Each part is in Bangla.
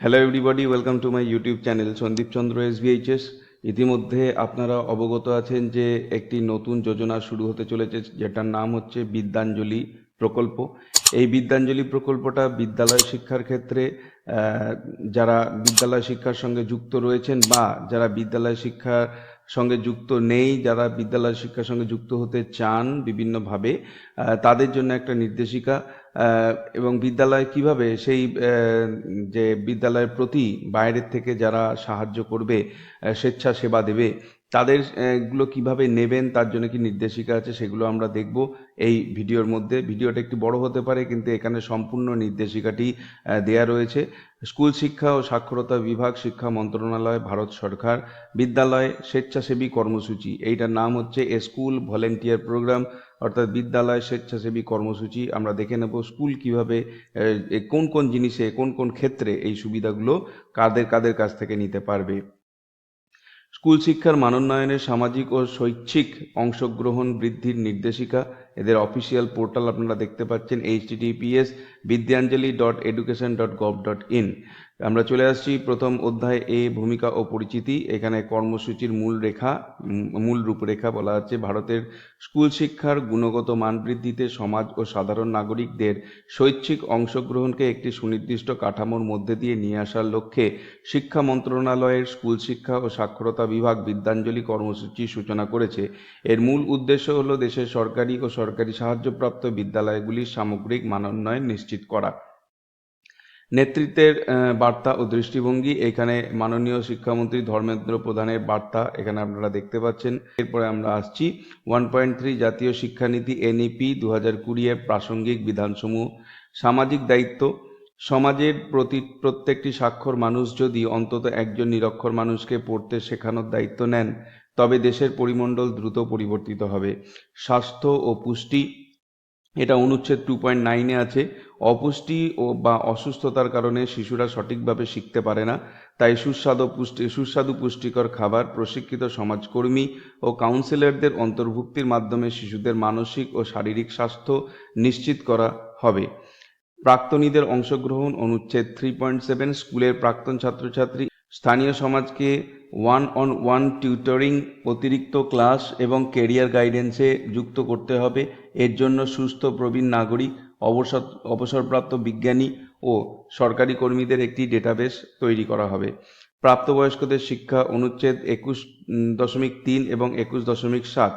Hello everybody, welcome to my YouTube channel Sandeep Chandra SVHS। ইতিমধ্যে আপনারা অবগত আছেন যে একটি নতুন যোজনা শুরু হতে চলেছে, যেটার নাম হচ্ছে বিদ্যাঞ্জলি প্রকল্প। এই বিদ্যাঞ্জলি প্রকল্পটা বিদ্যালয় শিক্ষার ক্ষেত্রে যারা বিদ্যালয় শিক্ষার সঙ্গে যুক্ত রয়েছেন বা যারা বিদ্যালয় শিক্ষার সঙ্গে যুক্ত নেই, যারা বিদ্যালয় শিক্ষার সঙ্গে যুক্ত হতে চান বিভিন্নভাবে, তাদের জন্য একটা নির্দেশিকা। এবং বিদ্যালয় কিভাবে সেই যে বিদ্যালয়ের প্রতি বাইরের থেকে যারা সাহায্য করবে, স্বেচ্ছাসেবা দেবে, তাদের গুলো কিভাবে নেবেন, তার জন্য কি নির্দেশিকা আছে, সেগুলো আমরা দেখব এই ভিডিওর মধ্যে। ভিডিওটা একটু বড় হতে পারে, কিন্তু এখানে সম্পূর্ণ নির্দেশিকাটি দেয়া রয়েছে। স্কুল শিক্ষা ও সাক্ষরতা বিভাগ, শিক্ষা মন্ত্রণালয়, ভারত সরকার, বিদ্যালয় স্বেচ্ছাসেবী কর্মসূচি, এইটার নাম হচ্ছে স্কুল ভলেন্টিয়ার প্রোগ্রাম, অর্থাৎ বিদ্যালয় স্বেচ্ছাসেবী কর্মসূচি। আমরা দেখে নেব স্কুল কিভাবে কোন কোন জিনিসে, কোন কোন ক্ষেত্রে এই সুবিধাগুলো কাদের কাদের কাছ থেকে নিতে পারবে। স্কুল শিক্ষার মানোন্নয়নে সামাজিক ও শৈক্ষিক অংশগ্রহণ বৃদ্ধির নির্দেশিকা। এদের অফিসিয়াল পোর্টাল আপনারা দেখতে পাচ্ছেন, https://vidyanjali.education.gov.in। আমরা চলে আসছি প্রথম অধ্যায় এ, ভূমিকা ও পরিচিতি। এখানে কর্মসূচির মূল রূপরেখা বলা আছে। ভারতের স্কুল শিক্ষার গুণগত মান বৃদ্ধিতে সমাজ ও সাধারণ নাগরিকদের শৈক্ষিক অংশগ্রহণকে একটি সুনির্দিষ্ট কাঠামোর মধ্যে দিয়ে নিয়ে আসার লক্ষ্যে শিক্ষা মন্ত্রণালয়ের স্কুল শিক্ষা ও সাক্ষরতা বিভাগ বিদ্যাঞ্জলি কর্মসূচির সূচনা করেছে। এর মূল উদ্দেশ্য হল দেশের সরকারি ও সরকারি সাহায্যপ্রাপ্ত বিদ্যালয়গুলির সামগ্রিক মানোন্নয়ন নিশ্চিত করা। নেতৃত্বের বার্তা ও দৃষ্টিভঙ্গি, এখানে মাননীয় শিক্ষামন্ত্রী ধর্মেন্দ্র প্রধানের বার্তা এখানে আপনারা দেখতে পাচ্ছেন। এরপরে আমরা আসছি 1.3 জাতীয় শিক্ষানীতি NEP 2020 এর প্রাসঙ্গিক বিধানসমূহ। সামাজিক দায়িত্ব, সমাজের প্রত্যেকটি স্বাক্ষর মানুষ যদি অন্তত একজন নিরক্ষর মানুষকে পড়তে শেখানোর দায়িত্ব নেন, তবে দেশের পরিমণ্ডল দ্রুত পরিবর্তিত হবে। স্বাস্থ্য ও পুষ্টি, এটা অনুচ্ছেদ 2.9-এ আছে। অপুষ্টি বা অসুস্থতার কারণে শিশুরা সঠিকভাবে শিখতে পারে না, তাই সুস্বাদু পুষ্টিকর খাবার, প্রশিক্ষিত সমাজকর্মী ও কাউন্সিলরদের অন্তর্ভুক্তির মাধ্যমে শিশুদের মানসিক ও শারীরিক স্বাস্থ্য নিশ্চিত করা হবে। প্রাক্তনীদের অংশগ্রহণ, অনুচ্ছেদ 3.7। স্কুলের প্রাক্তন ছাত্রছাত্রী স্থানীয় সমাজকে 1-on-1 টিউটরিং, অতিরিক্ত ক্লাস এবং কেরিয়ার গাইডেন্সে যুক্ত করতে হবে। এর জন্য সুস্থ প্রবীণ নাগরিক, অবসরপ্রাপ্ত বিজ্ঞানী ও সরকারি কর্মীদের একটি ডেটাবেস তৈরি করা হবে। প্রাপ্তবয়স্কদের শিক্ষা, অনুচ্ছেদ 21.3 এবং 21.7।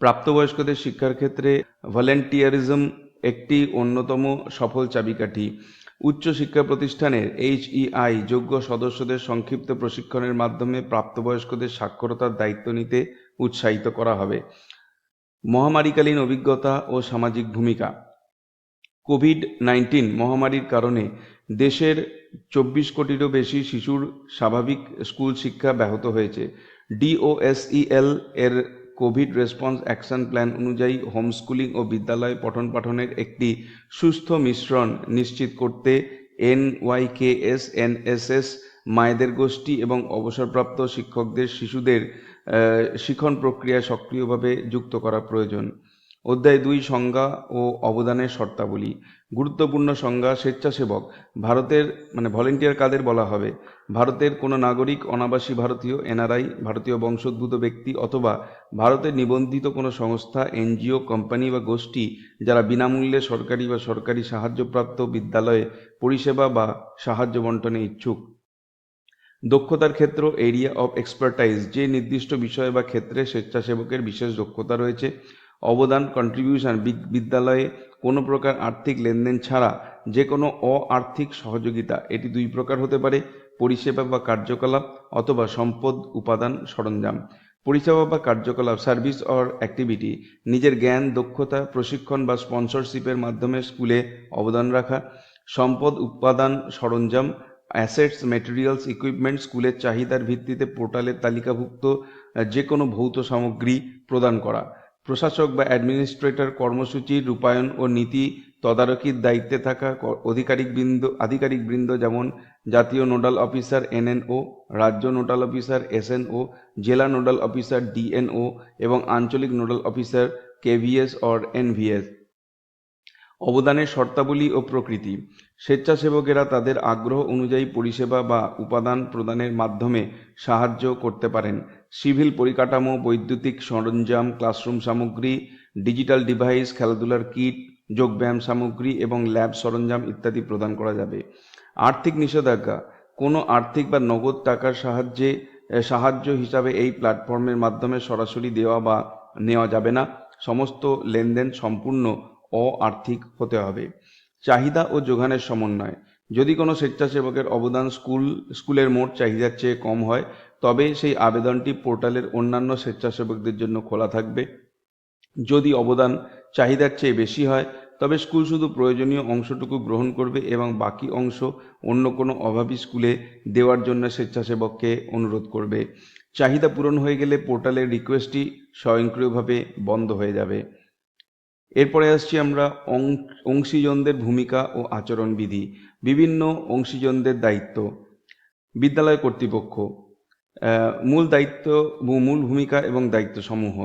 প্রাপ্তবয়স্কদের শিক্ষার ক্ষেত্রে ভলেন্টিয়ারিজম একটি অন্যতম সফল চাবিকাঠি। উচ্চ শিক্ষা প্রতিষ্ঠানের HEI যোগ্য সদস্যদের সংক্ষিপ্ত প্রশিক্ষণের মাধ্যমে প্রাপ্তবয়স্কদের সাক্ষরতার দায়িত্ব নিতে উৎসাহিত করা হবে। মহামারীকালীন অভিজ্ঞতা ও সামাজিক ভূমিকা। কোভিড-19 মহামারীর কারণে দেশের 24 কোটিরও বেশি শিশুর স্বাভাবিক স্কুল শিক্ষা ব্যাহত হয়েছে। DOSEL এর কোভিড রেসপন্স অ্যাকশন প্ল্যান অনুযায়ী হোমস্কুলিং ও বিদ্যালয় পঠন পাঠনের একটি সুস্থ মিশ্রণ নিশ্চিত করতে NYKS, NSS, মায়েদের গোষ্ঠী এবং অবসরপ্রাপ্ত শিক্ষকদের শিশুদের শিক্ষণ প্রক্রিয়ায় সক্রিয়ভাবে যুক্ত করা প্রয়োজন। অধ্যায় 2, সংজ্ঞা ও অবদানের শর্তাবলী। গুরুত্বপূর্ণ সংজ্ঞা। স্বেচ্ছাসেবক ভারতের ভলেন্টিয়ার কাদের বলা হবে? ভারতের কোনো নাগরিক, অনাবাসী ভারতীয়, NRI, ভারতীয় বংশোদ্ভূত ব্যক্তি অথবা ভারতের নিবন্ধিত কোনো সংস্থা, NGO, কোম্পানি বা গোষ্ঠী যারা বিনামূল্যে সরকারি বা সরকারি সাহায্যপ্রাপ্ত বিদ্যালয়ে পরিষেবা বা সাহায্য বন্টনে ইচ্ছুক। দক্ষতার ক্ষেত্র, এরিয়া অফ এক্সপার্টাইজ, যে নির্দিষ্ট বিষয় বা ক্ষেত্রে স্বেচ্ছাসেবকের বিশেষ দক্ষতা রয়েছে। অবদান, কন্ট্রিবিউশন, বিদ্যালয়ে কোনো প্রকার আর্থিক লেনদেন ছাড়া যে কোনো অ-আর্থিক সহযোগিতা। এটি 2 প্রকার হতে পারে: পরিষেবা বা কার্যকলাপ অথবা সম্পদ, উপাদান, সরঞ্জাম। পরিষেবা বা কার্যকলাপ, সার্ভিস অর অ্যাক্টিভিটি, নিজের জ্ঞান, দক্ষতা, প্রশিক্ষণ বা স্পন্সরশিপের মাধ্যমে স্কুলে অবদান রাখা। সম্পদ, উপাদান, সরঞ্জাম, অ্যাসেটস, মেটেরিয়ালস, ইকুইপমেন্ট, স্কুলের চাহিদার ভিত্তিতে পোর্টালে তালিকাভুক্ত যে কোনো ভৌত সামগ্রী প্রদান করা। প্রশাসক বা অ্যাডমিনিস্ট্রেটর, কর্মসূচির রূপায়ণ ও নীতি তদারকির দায়িত্বে থাকা আধিকারিকবৃন্দ, যেমন জাতীয় নোডাল অফিসার NNO, রাজ্য নোডাল অফিসার SNO, জেলা নোডাল অফিসার DNO এবং আঞ্চলিক nodal officer KVS or NVS। অবদানের শর্তাবলী ও প্রকৃতি। স্বেচ্ছাসেবকেরা তাদের আগ্রহ অনুযায়ী পরিষেবা বা উপাদান প্রদানের মাধ্যমে সাহায্য করতে পারেন। সিভিল পরিকাঠামো, বৈদ্যুতিক সরঞ্জাম, ক্লাসরুম সামগ্রী, ডিজিটাল ডিভাইস, খেলাধুলার কিট, যোগব্যায়াম সামগ্রী এবং ল্যাব সরঞ্জাম ইত্যাদি প্রদান করা যাবে। আর্থিক নিষেধাজ্ঞা: কোনো আর্থিক বা নগদ টাকার সাহায্য হিসাবে এই প্ল্যাটফর্মের মাধ্যমে সরাসরি দেওয়া বা নেওয়া যাবে না। সমস্ত লেনদেন সম্পূর্ণ অ-আর্থিক হতে হবে। চাহিদা ও যোগানের সমন্বয়: যদি কোনো স্বেচ্ছাসেবকের অবদান স্কুলের মোট চাহিদার চেয়ে কম হয়, তবে সেই আবেদনটি পোর্টালের অন্যান্য স্বেচ্ছাসেবকদের জন্য খোলা থাকবে। যদি অবদান চাহিদার চেয়ে বেশি হয়, তবে স্কুল শুধু প্রয়োজনীয় অংশটুকু গ্রহণ করবে এবং বাকি অংশ অন্য কোনো অভাবী স্কুলে দেওয়ার জন্য স্বেচ্ছাসেবককে অনুরোধ করবে। চাহিদা পূরণ হয়ে গেলে পোর্টালের রিকোয়েস্টটি স্বয়ংক্রিয়ভাবে বন্ধ হয়ে যাবে। এরপরে আসছি আমরা অংশীজনদের ভূমিকা ও আচরণবিধি। বিভিন্ন অংশীজনদের দায়িত্ব। বিদ্যালয় কর্তৃপক্ষ মূল ভূমিকা এবং দায়িত্ব সমূহ: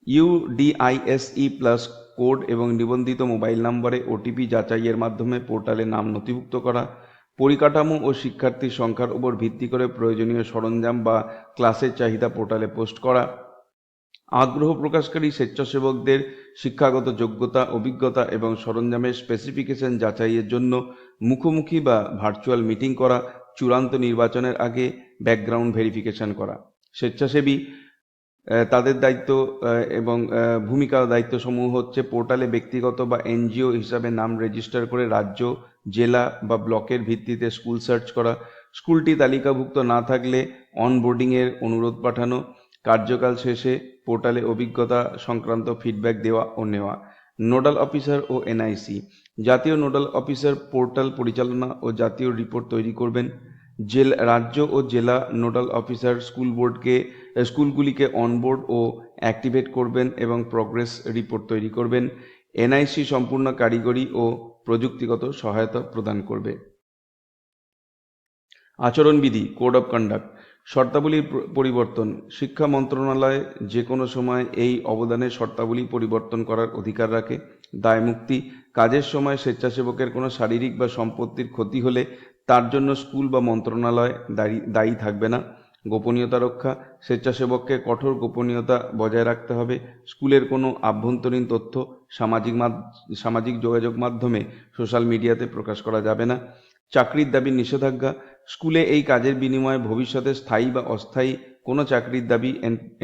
UDISE+ কোড এবং নিবন্ধিত মোবাইল নম্বরে ওটিপি যাচাইয়ের মাধ্যমে পোর্টালে নাম নথিভুক্ত করা। পরিকাঠামো ও শিক্ষার্থীর সংখ্যার উপর ভিত্তি করে প্রয়োজনীয় সরঞ্জাম বা ক্লাসের চাহিদা পোর্টালে পোস্ট করা। আগ্রহ প্রকাশকারী স্বেচ্ছাসেবকদের শিক্ষাগত যোগ্যতা, অভিজ্ঞতা এবং সরঞ্জামের স্পেসিফিকেশন যাচাইয়ের জন্য মুখোমুখি বা ভার্চুয়াল মিটিং করা। চূড়ান্ত নির্বাচনের আগে ব্যাকগ্রাউন্ড ভেরিফিকেশন করা। স্বেচ্ছাসেবী তাদের দায়িত্ব এবং ভূমিকা ও দায়িত্বসমূহ হচ্ছে: পোর্টালে ব্যক্তিগত বা এনজিও হিসাবে নাম রেজিস্টার করে রাজ্য, জেলা বা ব্লকের ভিত্তিতে স্কুল সার্চ করা। স্কুলটি তালিকাভুক্ত না থাকলে অনবোর্ডিংয়ের অনুরোধ পাঠানো। কার্যকাল শেষে পোর্টালে অভিজ্ঞতা সংক্রান্ত ফিডব্যাক দেওয়া ও নেওয়া। নোডাল অফিসার ও এনআইসি: জাতীয় নোডাল অফিসার পোর্টাল পরিচালনা ও জাতীয় রিপোর্ট তৈরি করবেন। রাজ্য ও জেলা নোডাল অফিসার স্কুলগুলিকে অনবোর্ড ও অ্যাক্টিভেট করবেন এবং প্রগ্রেস রিপোর্ট তৈরি করবেন। এনআইসি সম্পূর্ণ কারিগরি ও প্রযুক্তিগত সহায়তা প্রদান করবে। আচরণবিধি কোড অফ কন্ডাক্ট। শর্তাবলীর পরিবর্তন: শিক্ষা মন্ত্রণালয় যে কোনো সময় এই অবদানের শর্তাবলী পরিবর্তন করার অধিকার রাখে। দায়মুক্তি: কাজের সময় স্বেচ্ছাসেবকের কোনো শারীরিক বা সম্পত্তির ক্ষতি হলে তার জন্য স্কুল বা মন্ত্রণালয় দায়ী থাকবে না। গোপনীয়তা রক্ষা: স্বেচ্ছাসেবককে কঠোর গোপনীয়তা বজায় রাখতে হবে। স্কুলের কোনো আভ্যন্তরীণ তথ্য সামাজিক যোগাযোগ মাধ্যমে, সোশ্যাল মিডিয়াতে প্রকাশ করা যাবে না। চাকরির দাবির নিষেধাজ্ঞা: স্কুলে এই কাজের বিনিময়ে ভবিষ্যতে স্থায়ী বা অস্থায়ী কোনো চাকরির দাবি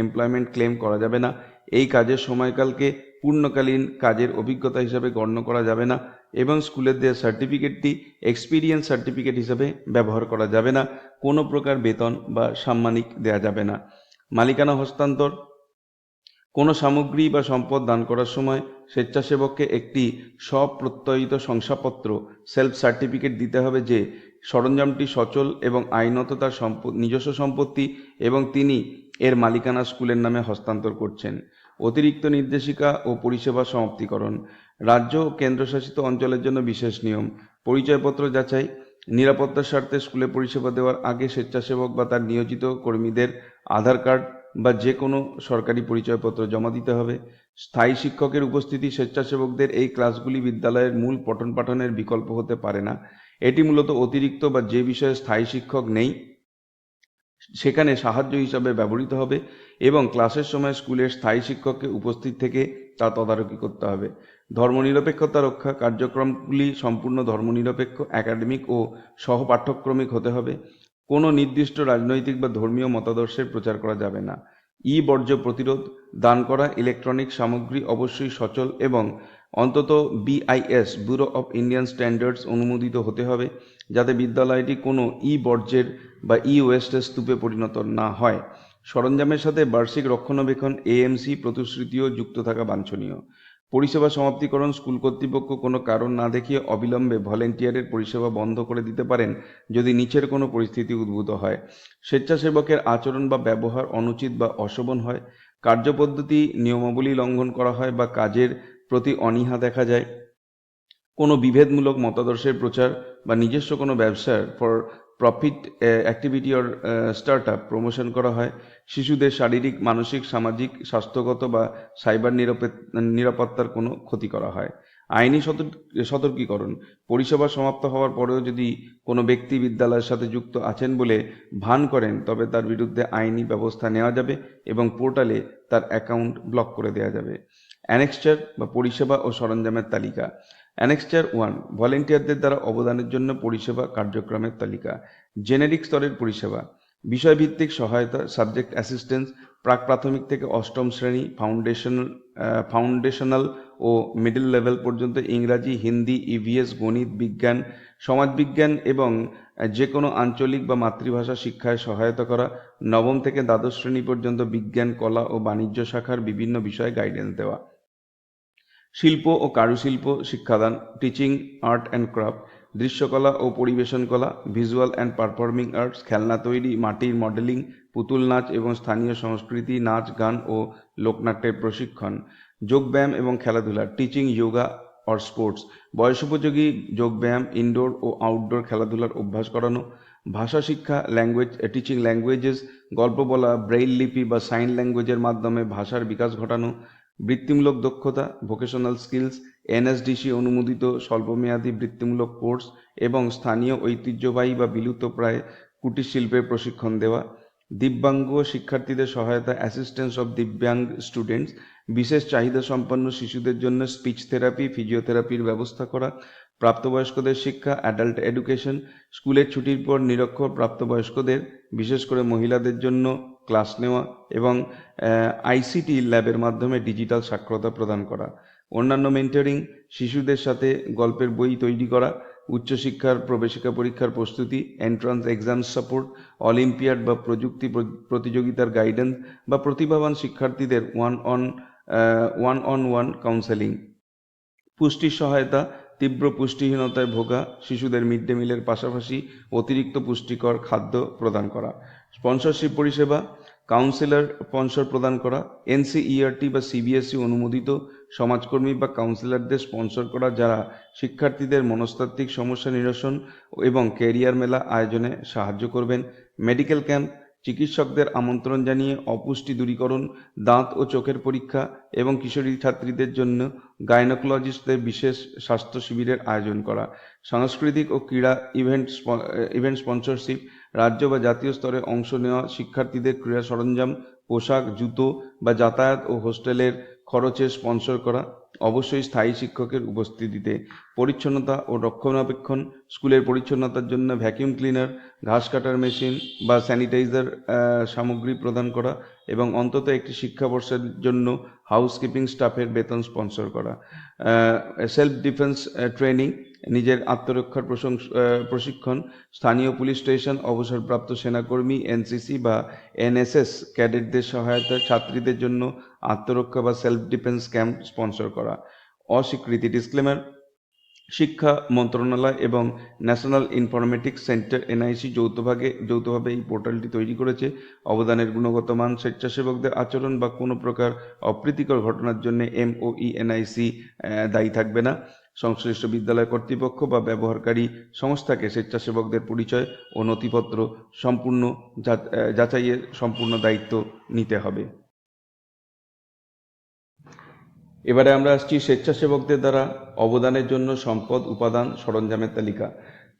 এমপ্লয়মেন্ট ক্লেম করা যাবে না। এই কাজের সময়কালকে পূর্ণকালীন কাজের অভিজ্ঞতা হিসাবে গণ্য করা যাবে না এবং স্কুলের দেওয়া সার্টিফিকেটটি এক্সপিরিয়েন্স সার্টিফিকেট হিসাবে ব্যবহার করা যাবে না। কোনো প্রকার বেতন বা সাম্মানিক দেওয়া যাবে না। মালিকানা হস্তান্তর: কোনো সামগ্রী বা সম্পদ দান করার সময় স্বেচ্ছাসেবককে একটি স্বপ্রত্যয়িত শংসাপত্র সেলফ সার্টিফিকেট দিতে হবে যে সরঞ্জামটি সচল এবং আইনত তার নিজস্ব সম্পত্তি এবং তিনি এর মালিকানা স্কুলের নামে হস্তান্তর করছেন। অতিরিক্ত নির্দেশিকা ও পরিষেবা সমাপ্তিকরণ: রাজ্য ও কেন্দ্রশাসিত অঞ্চলের জন্য বিশেষ নিয়ম। পরিচয়পত্র যাচাই: নিরাপত্তার স্বার্থে স্কুলে পরিষেবা দেওয়ার আগে স্বেচ্ছাসেবক বা তার নিয়োজিত কর্মীদের আধার কার্ড বা যে কোনো সরকারি পরিচয়পত্র জমা দিতে হবে। স্থায়ী শিক্ষকের উপস্থিতি: স্বেচ্ছাসেবকদের এই ক্লাসগুলি বিদ্যালয়ের মূল পঠন পাঠনের বিকল্প হতে পারে না। এটি মূলত অতিরিক্ত বা যে বিষয়ে স্থায়ী শিক্ষক নেই সেখানে সাহায্য হিসাবে ব্যবহৃত হবে এবং ক্লাসের সময় স্কুলের স্থায়ী শিক্ষককে উপস্থিত থেকে তা তদারকি করতে হবে। ধর্মনিরপেক্ষতা রক্ষা: কার্যক্রমগুলি সম্পূর্ণ ধর্মনিরপেক্ষ, একাডেমিক ও সহপাঠ্যক্রমিক হতে হবে। কোনো নির্দিষ্ট রাজনৈতিক বা ধর্মীয় মতাদর্শের প্রচার করা যাবে না। বর্জ্য প্রতিরোধ: দান করা ইলেকট্রনিক সামগ্রী অবশ্যই সচল এবং অন্তত BIS bureau of Indian standards অনুমোদিত হতে হবে, যাতে বিদ্যালয়টি কোনো বর্জ্যের বা ওয়েস্টের স্তূপে পরিণত না হয়। সরঞ্জামের সাথে বার্ষিক রক্ষণাবেক্ষণ AMC প্রতিশ্রুতিও যুক্ত থাকা বাঞ্ছনীয়। পরিষেবা সমাপ্তিকরণ: স্কুল কর্তৃপক্ষ কোনো কারণ না দেখিয়ে অবিলম্বে ভলেন্টিয়ারের পরিষেবা বন্ধ করে দিতে পারেন যদি নিচের কোনো পরিস্থিতি উদ্ভূত হয়: স্বেচ্ছাসেবকের আচরণ বা ব্যবহার অনুচিত বা অশোভন হয়, কার্যপদ্ধতি নিয়মাবলী লঙ্ঘন করা হয় বা কাজের প্রতি অনীহা দেখা যায়, কোনো বিভেদমূলক মতাদর্শের প্রচার বা নিজস্ব কোনো ব্যবসার for profit activity or startup promotion করা হয়, শিশুদের শারীরিক, মানসিক, সামাজিক, স্বাস্থ্যগত বা সাইবার নিরাপত্তার কোনো ক্ষতি করা হয়। আইনি সতর্কীকরণ, পরিষেবা সমাপ্ত হওয়ার পরেও যদি কোনো ব্যক্তি বিদ্যালয়ের সাথে যুক্ত আছেন বলে ভান করেন তবে তার বিরুদ্ধে আইনি ব্যবস্থা নেওয়া যাবে এবং পোর্টালে তার অ্যাকাউন্ট ব্লক করে দেওয়া যাবে। অ্যানেক্সচার বা পরিষেবা ও সরঞ্জামের তালিকা। অ্যানেক্সচার 1, ভলেন্টিয়ারদের দ্বারা অবদানের জন্য পরিষেবা কার্যক্রমের তালিকা। জেনেরিক স্তরের পরিষেবা, বিষয়ভিত্তিক সহায়তা, সাবজেক্ট অ্যাসিস্ট্যান্স, প্রাক প্রাথমিক থেকে অষ্টম শ্রেণী, ফাউন্ডেশনাল ও মিডল লেভেল পর্যন্ত ইংরাজি, হিন্দি, ইভিএস, গণিত, বিজ্ঞান, সমাজবিজ্ঞান এবং যে কোনো আঞ্চলিক বা মাতৃভাষা শিক্ষায় সহায়তা করা। নবম থেকে দ্বাদশ শ্রেণী পর্যন্ত বিজ্ঞান, কলা ও বাণিজ্য শাখার বিভিন্ন বিষয়ে গাইডেন্স দেওয়া। শিল্প ও কারুশিল্প শিক্ষাদান, টিচিং আর্ট অ্যান্ড ক্রাফট, দৃশ্যকলা ও পরিবেশন কলা, ভিজুয়াল অ্যান্ড পারফর্মিং আর্টস, খেলনা তৈরি, মাটির মডেলিং, পুতুল নাচ এবং স্থানীয় সংস্কৃতি, নাচ, গান ও লোকনাট্যের প্রশিক্ষণ। যোগব্যায়াম এবং খেলাধুলা, টিচিং যোগা অর স্পোর্টস, বয়সোপযোগী যোগব্যায়াম, ইনডোর ও আউটডোর খেলাধুলার অভ্যাস করানো। ভাষা শিক্ষা, টিচিং ল্যাঙ্গুয়েজেস, গল্প বলা, ব্রেইল লিপি বা সাইন ল্যাঙ্গুয়েজের মাধ্যমে ভাষার বিকাশ ঘটানো। বৃত্তিমূলক দক্ষতা, ভোকেশনাল স্কিলস, এনএসডিসি অনুমোদিত স্বল্পমেয়াদী বৃত্তিমূলক কোর্স এবং স্থানীয় ঐতিহ্যবাহী বা বিলুপ্তপ্রায় কুটির শিল্পের প্রশিক্ষণ দেওয়া। দিব্যাঙ্গ শিক্ষার্থীদের সহায়তা, অ্যাসিস্ট্যান্স অফ দিব্যাঙ্গ স্টুডেন্টস, বিশেষ চাহিদা সম্পন্ন শিশুদের জন্য স্পিচ থেরাপি, ফিজিওথেরাপির ব্যবস্থা করা। প্রাপ্তবয়স্কদের শিক্ষা, অ্যাডাল্ট এডুকেশন, স্কুলের ছুটির পর নিরক্ষর প্রাপ্তবয়স্কদের, বিশেষ করে মহিলাদের জন্য ক্লাস নেওয়া এবং আইসিটি ল্যাবের মাধ্যমে ডিজিটাল সাক্ষরতা প্রদান করা। অন্যান্য মেন্টরিং, শিশুদের সাথে গল্পের বই তৈরি করা, উচ্চশিক্ষার প্রবেশিকা পরীক্ষার প্রস্তুতি, এন্ট্রান্স এক্সাম সাপোর্ট, অলিম্পিয়াড বা প্রযুক্তি প্রতিযোগিতার গাইডেন্স বা প্রতিভাবান শিক্ষার্থীদের ওয়ান অন ওয়ান কাউন্সেলিং। পুষ্টির সহায়তা, তীব্র পুষ্টিহীনতায় ভোগা শিশুদের মিড ডে মিলের পাশাপাশি অতিরিক্ত পুষ্টিকর খাদ্য প্রদান করা। স্পন্সরশিপ পরিষেবা, কাউন্সিলর স্পন্সর প্রদান করা, এনসিইআরটি বা সিবিএসই অনুমোদিত সমাজকর্মী বা কাউন্সিলরদের স্পন্সর করা যারা শিক্ষার্থীদের মনস্তাত্ত্বিক সমস্যা নিরসন এবং ক্যারিয়ার মেলা আয়োজনে সাহায্য করবেন। মেডিকেল ক্যাম্প, চিকিৎসকদের আমন্ত্রণ জানিয়ে অপুষ্টি দূরীকরণ, দাঁত ও চোখের পরীক্ষা এবং কিশোরী ছাত্রীদের জন্য গাইনোকোলজিস্টদের বিশেষ স্বাস্থ্য শিবিরের আয়োজন করা। সাংস্কৃতিক ও ক্রীড়া ইভেন্ট স্পন্সরশিপ, রাজ্য বা জাতীয় স্তরে অংশ নেওয়া শিক্ষার্থীদের ক্রীড়া সরঞ্জাম, পোশাক, জুতো বা যাতায়াত ও হোস্টেলের খরচে স্পন্সর করা, অবশ্যই স্থায়ী শিক্ষকের উপস্থিতিতে। পরিচ্ছন্নতা ও রক্ষণাবেক্ষণ, স্কুলের পরিচ্ছন্নতার জন্য ভ্যাকিউম ক্লিনার, ঘাস কাটার মেশিন বা স্যানিটাইজার সামগ্রী প্রদান করা এবং অন্তত একটি শিক্ষাবর্ষের জন্য হাউসকিপিং স্টাফের বেতন স্পন্সর করা। সেলফ ডিফেন্স ট্রেনিং, নিজের আত্মরক্ষার প্রশিক্ষণ, স্থানীয় পুলিশ স্টেশন, অবসরপ্রাপ্ত সেনাকর্মী, এনসিসি বা এনএসএস ক্যাডেটদের সহায়তা, ছাত্রীদের জন্য আত্মরক্ষা বা সেলফ ডিফেন্স ক্যাম্প স্পন্সর করা। অস্বীকৃতি, ডিসক্লেমার, শিক্ষা মন্ত্রণালয় এবং ন্যাশনাল ইনফরমেটিক্স সেন্টার এনআইসি যৌথভাবে এই পোর্টালটি তৈরি করেছে। অবদানের গুণগত মান, স্বেচ্ছাসেবকদের আচরণ বা কোনো প্রকার অপ্রীতিকর ঘটনার জন্য এনআইসি দায়ী থাকবে না। সংশ্লিষ্ট বিদ্যালয় কর্তৃপক্ষ বা ব্যবহারকারী সংস্থাকে স্বেচ্ছাসেবকদের পরিচয় ও নথিপত্র সম্পূর্ণ যাচাইয়ের সম্পূর্ণ দায়িত্ব নিতে হবে। এবারে আমরা আসছি স্বেচ্ছাসেবকদের দ্বারা অবদানের জন্য সম্পদ, উপাদান, সরঞ্জামের তালিকা।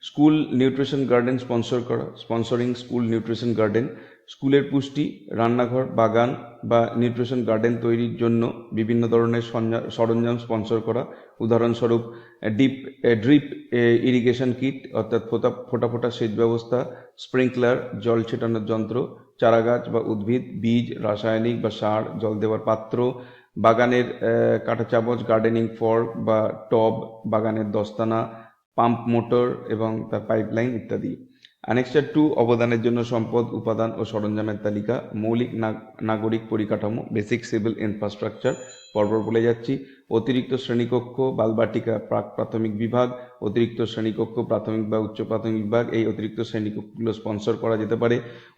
স্কুল নিউট্রিশন গার্ডেন স্পন্সর করা, স্পন্সরিং স্কুল নিউট্রিশন গার্ডেন, স্কুলের পুষ্টি, রান্নাঘর, বাগান বা নিউট্রিশন গার্ডেন তৈরির জন্য বিভিন্ন ধরনের সরঞ্জাম স্পন্সর করা। উদাহরণস্বরূপ ড্রিপ ইরিগেশন কিট অর্থাৎ ফোটা ফোটা সেচ ব্যবস্থা, স্প্রিংকলার জল ছেটানোর যন্ত্র, চারাগাছ বা উদ্ভিদ, বীজ, রাসায়নিক বা সার, জল দেওয়ার পাত্র, বাগানের কাঁটা চামচ, গার্ডেনিং ফর্ক বা টব, বাগানের দস্তানা, পাম্প মোটর এবং তার পাইপলাইন ইত্যাদি। অ্যানেক্সার 2, অবদানের জন্য সম্পদ, উপাদান ও সরঞ্জামের তালিকা। মৌলিক নাগরিক পরিকাঠামো, বেসিক সিভিল ইনফ্রাস্ট্রাকচার, পরপর বলে যাচ্ছি। অতিরিক্ত শ্রেণীকক্ষ, বালবাটিকা, প্রাক প্রাথমিক বিভাগ, অতিরিক্ত শ্রেণীকক্ষ, প্রাথমিক বা উচ্চ প্রাথমিক বিভাগ, এই অতিরিক্ত শ্রেণীকক্ষগুলো স্পন্সর করা যেতে পারে।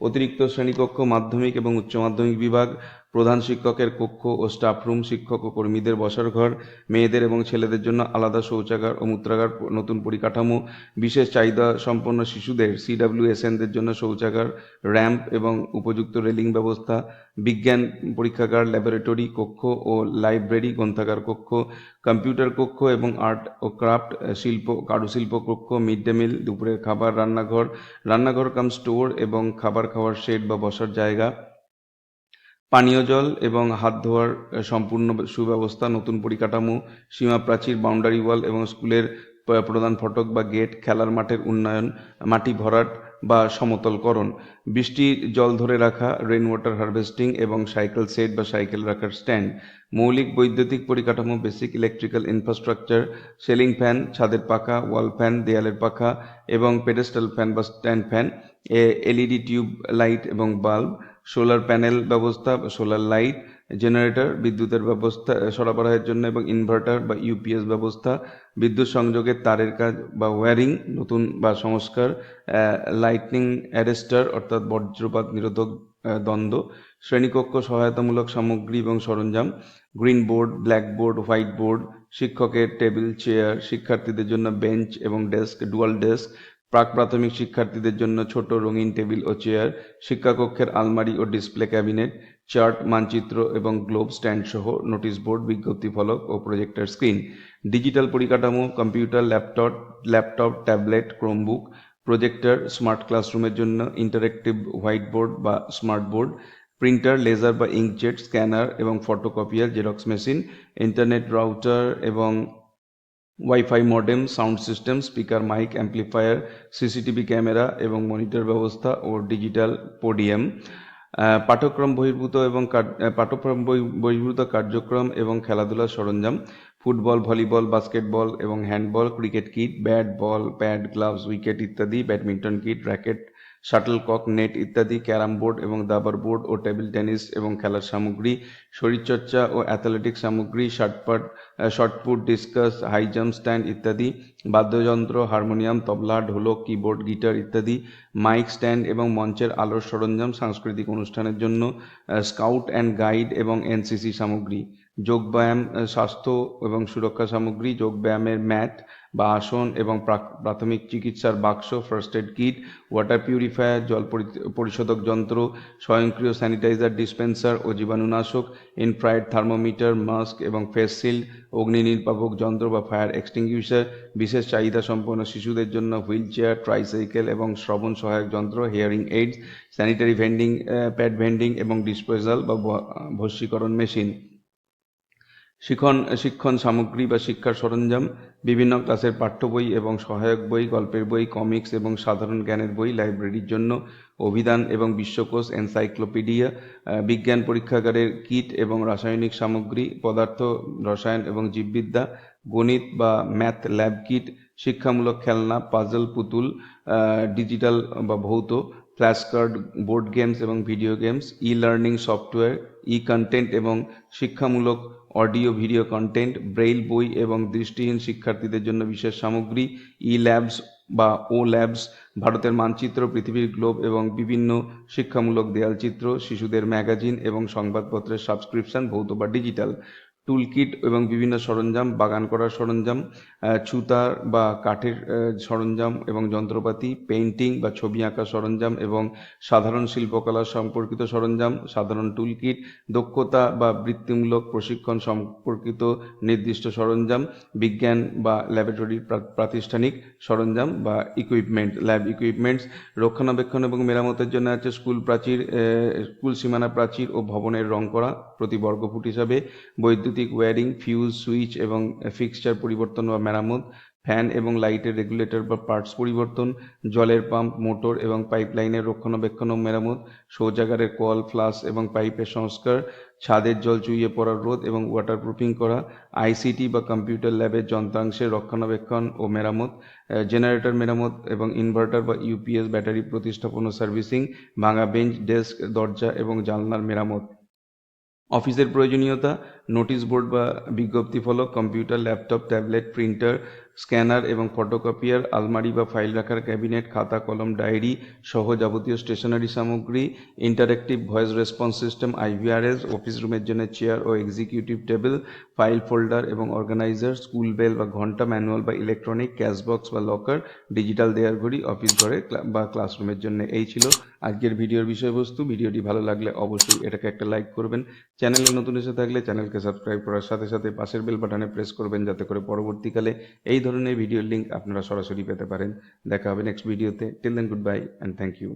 অতিরিক্ত শ্রেণীকক্ষ মাধ্যমিক এবং উচ্চ মাধ্যমিক বিভাগ, প্রধান শিক্ষকের কক্ষ ও স্টাফ রুম, শিক্ষক ও কর্মীদের বসার ঘর, মেয়েদের এবং ছেলেদের জন্য আলাদা শৌচাগার ও মূত্রাগার, নতুন পরিকাঠামো, বিশেষ চাহিদা সম্পন্ন শিশুদের CWSNদের জন্য শৌচাগার, র্যাম্প এবং উপযুক্ত রেলিং ব্যবস্থা, বিজ্ঞান পরীক্ষাগার, ল্যাবরেটরি কক্ষ ও লাইব্রেরি, গ্রন্থাগার কক্ষ, কম্পিউটার কক্ষ এবং আর্ট ও ক্রাফট, কারুশিল্প কক্ষ, মিড ডে মিল, দুপুরের খাবার, রান্নাঘর কাম স্টোর এবং খাবার খাওয়ার শেড বা বসার জায়গা, পানীয় জল এবং হাত ধোয়ার সম্পূর্ণ সুব্যবস্থা, নতুন পরিকাঠামো, সীমা প্রাচীর, বাউন্ডারি ওয়াল এবং স্কুলের প্রধান ফটক বা গেট, খেলার মাঠের উন্নয়ন, মাটি ভরাট বা সমতলকরণ, বৃষ্টির জল ধরে রাখা, রেইন ওয়াটার হারভেস্টিং এবং সাইকেল সেট বা সাইকেল রাখার স্ট্যান্ড, মৌলিক বৈদ্যুতিক পরিকাঠামো, basic electrical infrastructure, ceiling fan, ছাদের পাখা, ওয়াল ফ্যান, দেয়ালের পাখা এবং পেডেস্টাল ফ্যান বা stand fan, LED tube light এবং বাল্ব, সোলার প্যানেল ব্যবস্থা, সোলার লাইট, জেনারেটর, বিদ্যুতের ব্যবস্থা সরবরাহের জন্য এবং ইনভার্টার বা UPS ব্যবস্থা, বিদ্যুৎ সংযোগের তারের কাজ বা ওয়্যারিং, নতুন বা সংস্কার, লাইটনিং অ্যারেস্টার অর্থাৎ বজ্রপাত নিরোধক দ্বন্দ্ব, শ্রেণীকক্ষ সহায়তামূলক সামগ্রী এবং সরঞ্জাম, green board, black board, white board, শিক্ষকের টেবিল চেয়ার, শিক্ষার্থীদের জন্য বেঞ্চ এবং ডেস্ক, ডুয়াল ডেস্ক, প্রাক প্রাথমিক শিক্ষার্থীদের জন্য ছোট রঙিন টেবিল ও চেয়ার, শিক্ষাকক্ষের আলমারি ও ডিসপ্লে ক্যাবিনেট, চার্ট, মানচিত্র এবং গ্লোব স্ট্যান্ড সহ নোটিশ বোর্ড, বিজ্ঞপ্তি ফলক ও প্রজেক্টর স্ক্রিন, ডিজিটাল পরিকাঠামো, computer, laptop, tablet, chromebook, projector, smart ক্লাসরুমের জন্য ইন্টারেক্টিভ হোয়াইট বোর্ড বা স্মার্ট বোর্ড, প্রিন্টার, লেজার বা ইঙ্কজেট, স্ক্যানার এবং photocopier, xerox machine, internet router এবং wifi modem, sound system, speaker, mic, amplifier, CCTV camera এবং মনিটর ব্যবস্থা ও ডিজিটাল পোডিয়াম, পাঠ্যক্রম বহির্ভূত কার্যক্রম এবং খেলাধুলার সরঞ্জাম, ফুটবল, ভলিবল, বাস্কেটবল এবং হ্যান্ডবল, ক্রিকেট কিট, ব্যাট, বল, প্যাড, গ্লাভস, উইকেট ইত্যাদি, badminton kit, racket, shuttlecock, net ইত্যাদি, ক্যারাম বোর্ড এবং দাবার বোর্ড ও টেবিল টেনিস এবং খেলার সামগ্রী, শরীরচর্চা ও অ্যাথলেটিক সামগ্রী, shot put, discus, high jump stand ইত্যাদি, বাদ্যযন্ত্র, harmonium, tabla, dholak, keyboard, guitar ইত্যাদি, মাইক স্ট্যান্ড এবং মঞ্চের আলোর সরঞ্জাম, সাংস্কৃতিক অনুষ্ঠানের জন্য স্কাউট অ্যান্ড গাইড এবং NCC সামগ্রী, যোগব্যায়াম, স্বাস্থ্য এবং সুরক্ষা সামগ্রী, যোগব্যায়ামের ম্যাট বা আসন এবং প্রাথমিক চিকিৎসার বাক্স, first aid kit, water purifier, জল পরিশোধক যন্ত্র, স্বয়ংক্রিয় স্যানিটাইজার ডিসপেন্সার ও জীবাণুনাশক, ইনফ্রারেড থার্মোমিটার, মাস্ক এবং ফেস শিল্ড, অগ্নি নির্বাপক যন্ত্র বা ফায়ার এক্সটিংগুইশার, বিশেষ চাহিদা সম্পন্ন শিশুদের জন্য হুইল চেয়ার, ট্রাইসাইকেল এবং শ্রবণ সহায়ক যন্ত্র, hearing AIDS, sanitary pad vending এবং ডিসপোজাল বা ভস্মীকরণ মেশিন, শিক্ষণ সামগ্রী বা শিক্ষার সরঞ্জাম, বিভিন্ন ক্লাসের পাঠ্য বই এবং সহায়ক বই, গল্পের বই, কমিক্স এবং সাধারণ জ্ঞানের বই, লাইব্রেরির জন্য অভিধান এবং বিশ্বকোষ, এনসাইক্লোপিডিয়া, বিজ্ঞান পরীক্ষাগারের কিট এবং রাসায়নিক সামগ্রী, পদার্থ, রসায়ন এবং জীববিদ্যা, গণিত বা ম্যাথ ল্যাব কিট, শিক্ষামূলক খেলনা, পাজল, পুতুল, ডিজিটাল বা ভৌত, ফ্ল্যাশ কার্ড, বোর্ড গেমস এবং video games, learning software, content এবং শিক্ষামূলক অডিও ভিডিও কন্টেন্ট, ব্রেইল বই এবং দৃষ্টিহীন শিক্ষার্থীদের জন্য বিশেষ সামগ্রী, ল্যাবস বা ল্যাবস, ভারতের মানচিত্র, পৃথিবীর গ্লোব এবং বিভিন্ন শিক্ষামূলক দেয়ালচিত্র, শিশুদের ম্যাগাজিন এবং সংবাদপত্রের সাবস্ক্রিপশন, ভৌত বা ডিজিটাল, টুলকিট এবং বিভিন্ন সরঞ্জাম, বাগান করার সরঞ্জাম, ছুতার বা কাঠের সরঞ্জাম এবং যন্ত্রপাতি, পেইন্টিং বা ছবি আঁকা সরঞ্জাম এবং সাধারণ শিল্পকলা সম্পর্কিত সরঞ্জাম, সাধারণ টুলকিট, দক্ষতা বা বৃত্তিমূলক প্রশিক্ষণ সম্পর্কিত নির্দিষ্ট সরঞ্জাম, বিজ্ঞান বা ল্যাবরেটরির প্রাতিষ্ঠানিক সরঞ্জাম বা ইকুইপমেন্ট, ল্যাব ইকুইপমেন্টস, রক্ষণাবেক্ষণ এবং মেরামতের জন্য আছে স্কুল সীমানা প্রাচীর ও ভবনের রং করা প্রতি বর্গফুট হিসাবে, বৈদ্যুতিক ওয়্যারিং, ফিউজ, সুইচ এবং ফিক্সচার পরিবর্তন বা মেরামত, ফ্যান এবং লাইটের রেগুলেটর বা পার্টস পরিবর্তন, জলের পাম্প, মোটর এবং পাইপলাইনের রক্ষণাবেক্ষণ ও মেরামত, শৌচাগারের কল, ফ্লাশ এবং পাইপের সংস্কার, ছাদের জল চুইয়ে পড়ার রোধ এবং ওয়াটারপ্রুফিং করা, ICT বা কম্পিউটার ল্যাবের যন্ত্রাংশের রক্ষণাবেক্ষণ ও মেরামত, জেনারেটর মেরামত এবং ইনভার্টার বা UPS ব্যাটারি প্রতিস্থাপন ও সার্ভিসিং, ভাঙা বেঞ্চ, ডেস্ক, দরজা এবং জানলার মেরামত। অফিসের প্রয়োজনীয়তা, নোটিশ বোর্ড বা বিজ্ঞপ্তি ফলক, computer, laptop, tablet, printer, scanner এবং ফটোকপিয়ার, আলমারি বা ফাইল রাখার ক্যাবিনেট, খাতা কলম ডায়েরি সহ যাবতীয় স্টেশনারি সামগ্রী, interactive voice response system IVRS, office রুমের জন্য চেয়ার ও এক্সিকিউটিভ টেবিল, ফাইল ফোল্ডার এবং অর্গানাইজার, স্কুল বেল বা ঘন্টা, ম্যানুয়াল বা ইলেকট্রনিক, ক্যাশ বক্স বা লকার, ডিজিটাল দেয়ার ঘড়ি অফিস ঘরে বা ক্লাসরুমের জন্য। এই ছিল আজকের ভিডিওর বিষয়বস্তু। ভিডিওটি ভালো লাগলে অবশ্যই এটাকে একটা লাইক করবেন। চ্যানেলে নতুন এসে থাকলে চ্যানেলকে সাবস্ক্রাইব করার সাথে সাথে পাশের বেল বাটনে প্রেস করবেন, যাতে করে পরবর্তীকালে এই ধরনের ভিডিওর লিঙ্ক আপনারা সরাসরি পেতে পারেন। দেখা হবে নেক্সট ভিডিওতে। Till then, goodbye and thank you.